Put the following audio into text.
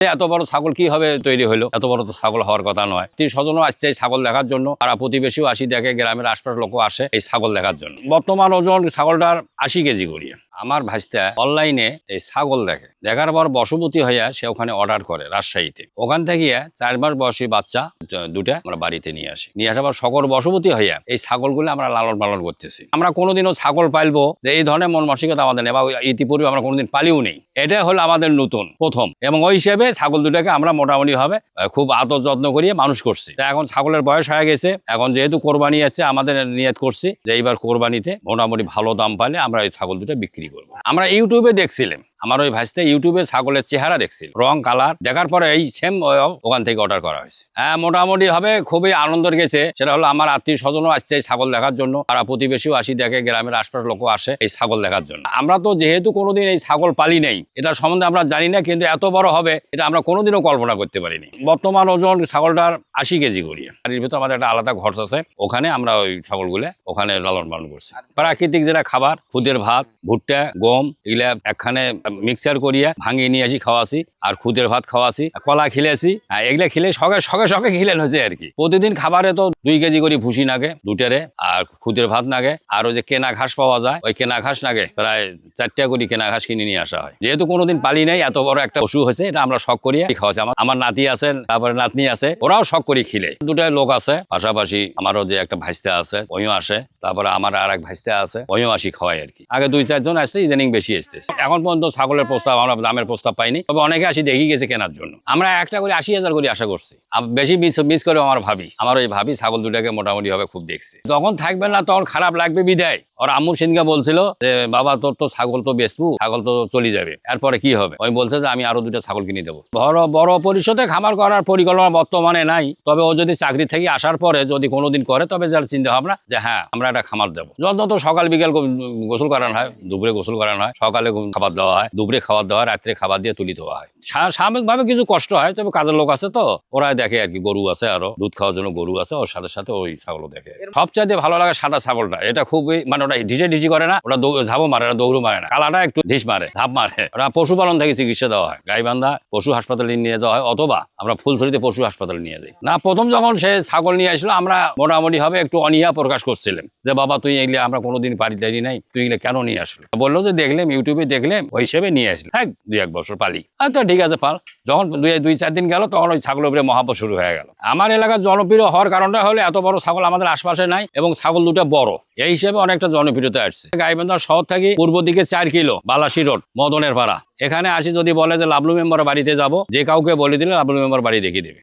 এত বড় ছাগল কিভাবে তৈরি হলো? এত বড় তো ছাগল হওয়ার কথা নয়। স্বজনও আসছে এই ছাগল দেখার জন্য, আর প্রতিবেশীও আসি দেখে, গ্রামের আশপাশ লোকও আসে এই ছাগল দেখার জন্য। বর্তমান ওজন ছাগলটার 80 কেজি করিয়া। আমার ভাইস্তা অনলাইনে এই ছাগল দেখার পর বশবতী হইয়া সে ওখানে অর্ডার করে রাজশাহীতে। ওখান থেকে 4 মাস বয়সী বাচ্চা দুটা আমরা বাড়িতে নিয়ে আসি। নিয়ে আসার পর সকল বশবতী হইয়া এই ছাগলগুলো আমরা লালন পালন করতেছি। আমরা কোনোদিনও ছাগল পালবো যে এই ধরনের মন মানসিকতা আমাদের নেই, বা ইতিপূর্বে আমরা কোনোদিন পালিও নেই। এটা হলো আমাদের নতুন প্রথম, এবং ওই হিসেবে ছাগল দুটাকে আমরা মোটামুটি ভাবে খুব আদর যত্ন করিয়ে মানুষ করছি। এখন ছাগলের বয়স হয়ে গেছে, এখন যেহেতু কোরবানি আছে আমাদের নিয়ত করছি যে এইবার কোরবানিতে মোটামুটি ভালো দাম পাইলে আমরা এই ছাগল দুটা বিক্রি করবো। আমরা ইউটিউবে দেখছিলাম, আমার ওই ভাইস্তে ইউটিউবে ছাগলের চেহারা দেখছিল, রং কালার দেখার পরে এই সেম ওখান থেকে অর্ডার করা হয়েছে। হ্যাঁ, মোটামুটি ভাবে খুবই আনন্দের গেছে। সেটা হলো আমার আত্মীয় স্বজনও আসছে এই ছাগল দেখার জন্য, আর প্রতিবেশীও আসি দেখে, গ্রামের আশপাশ লোকও আসে এই ছাগল দেখার জন্য। আমরা তো যেহেতু কোনোদিন এই ছাগল পালি নেই, এটা সম্বন্ধে আমরা জানি না, কিন্তু এত বড় হবে এটা আমরা কোনোদিনও কল্পনা করতে পারিনি। বর্তমান ওজন ছাগলটার 80 কেজি করি। আর এর ভিতরে আমাদের একটা আলাদা ঘর আছে, ওখানে আমরা ওই ছাগলগুলো ওখানে লালন পালন করছি। প্রাকৃতিক যেটা খাবার, খুদের ভাত, ভুট্টা, গম, এগুলা একখানে মিক্সার করিয়া ভাঙিয়ে নিয়ে আসি, খাওয়াছি। আর খুদের ভাত খাওয়াছি, কলা খিলেছি। এগুলা খিলে সঙ্গে খিলেন হয়েছে আর কি। প্রতিদিন খাবারে তো 2 কেজি করে ভুসি নাগে দুটারে, আর খুদের ভাত নাগে, আর ওই যে কেনা ঘাস পাওয়া যায় ওই কেনা ঘাস নাগে প্রায় 4টা করে কেনা ঘাস কিনে নিয়ে আসা হয়। যেহেতু কোনোদিন পালি নাই, এত বড় একটা পশু হয়েছে, এটা আমরা শখ করিয়া খাওয়াছি। আমার নাতি আছে, তারপরে নাতনি আছে, ওরাও শখ করি খিলে। দুটাই লোক আছে, পাশাপাশি আমারও যে একটা ভাইস্তা আছে ওইও আসে, তারপরে আমার আর এক ভাইস্তা আছে ওইও আসি খাওয়াই আর কি। আগে 2-4 জন আসছে, ইদানিং বেশি আসতেছে। এখন পর্যন্ত ছাগলের প্রস্তাব, আমরা দামের প্রস্তাব পাইনি, তবে অনেকে আসি দেখি গেছে কেনার জন্য। আমরা একটা করে 80,000 করে আশা করছি। বেশি মিস করে আমার ওই ভাবি ছাগল দুটাকে মোটামুটি ভাবে খুব দেখছি। তখন থাকবেন না, তখন খারাপ লাগবে বিদায়। ওর আম্মু সেদিনকে বলছিল যে বাবা তোর তো ছাগল তো বেচবো, ছাগল তো চলে যাবে, এরপরে কি হবে? ওই বলছে যে আমি আরো 2টা ছাগল কিনে দেবো। বড় পরিসরে খামার করার পরিকল্পনা বর্তমানে নাই, তবে ও যদি চাকরি থেকে আসার পরে যদি কোনোদিন করে, তবে যার চিন্তা ভাবনা যে হ্যাঁ আমরা একটা খামার দেবো। যত সকাল বিকাল গোসল করানো হয়, দুপুরে গোসল করানো হয়, সকালে খাবার দেওয়া হয়, দুপুরে খাবার দেওয়া হয়, রাত্রে খাবার দিয়ে তুলি দেওয়া হয়। স্বাভাবিকভাবে কিছু কষ্ট হয়, তবে কাজের লোক আছে তো ওরা দেখে আর কি। গরু আছে, আরো দুধ খাওয়ার জন্য গরু আছে, ওর সাথে সাথে ওই ছাগলও দেখে। সবচাইতে ভালো লাগে সাদা ছাগলটা। এটা খুবই মানে ওটা ঢিসি করে না, ওটা ঝাঁপও মারে না, দৌড়ও মারে না। কালাটা একটু ঢিস মারে, ঝাঁপ মারে। ওরা পশুপালন থেকে চিকিৎসা দেওয়া হয়, গাইবান্ধা পশু হাসপাতালে নিয়ে যাওয়া হয়, অথবা আমরা ফুলছড়িতে পশু হাসপাতালে নিয়ে যাই। না, প্রথম যখন সে ছাগল নিয়ে আসলো, আমরা মোটামুটি ভাবে একটু অনীহা প্রকাশ করছিলাম যে বাবা তুই এগুলো আমরা কোনোদিন পারি নাই, তুই এগুলো কেন নিয়ে আসলো? বললো যে দেখলাম ইউটিউবে, দেখলাম ওই হিসেবে নিয়ে আসলি, থাক 2-1 বছর পালি। আচ্ছা ঠিক আছে পাল। যখন 2-4 দিন গেল, তখন ওই ছাগলের উপরে মহাপদ শুরু হয়ে গেল। আমার এলাকার জনপ্রিয় হওয়ার কারণটা হলো এত বড় ছাগল আমাদের আশপাশে নাই, এবং ছাগল দুটো বড়, এই হিসেবে অনেকটা জনপ্রিয়তা আসছে। গাইবান্ধা শহর থেকে পূর্ব দিকে 4 কিলো, বালাসী রোড, মদনের পাড়া। এখানে আসি যদি বলে যে লাবলু মেম্বার বাড়িতে যাব, যে কাউকে বলে দিলে লাবলু মেম্বার বাড়ি দেখিয়ে দেবে।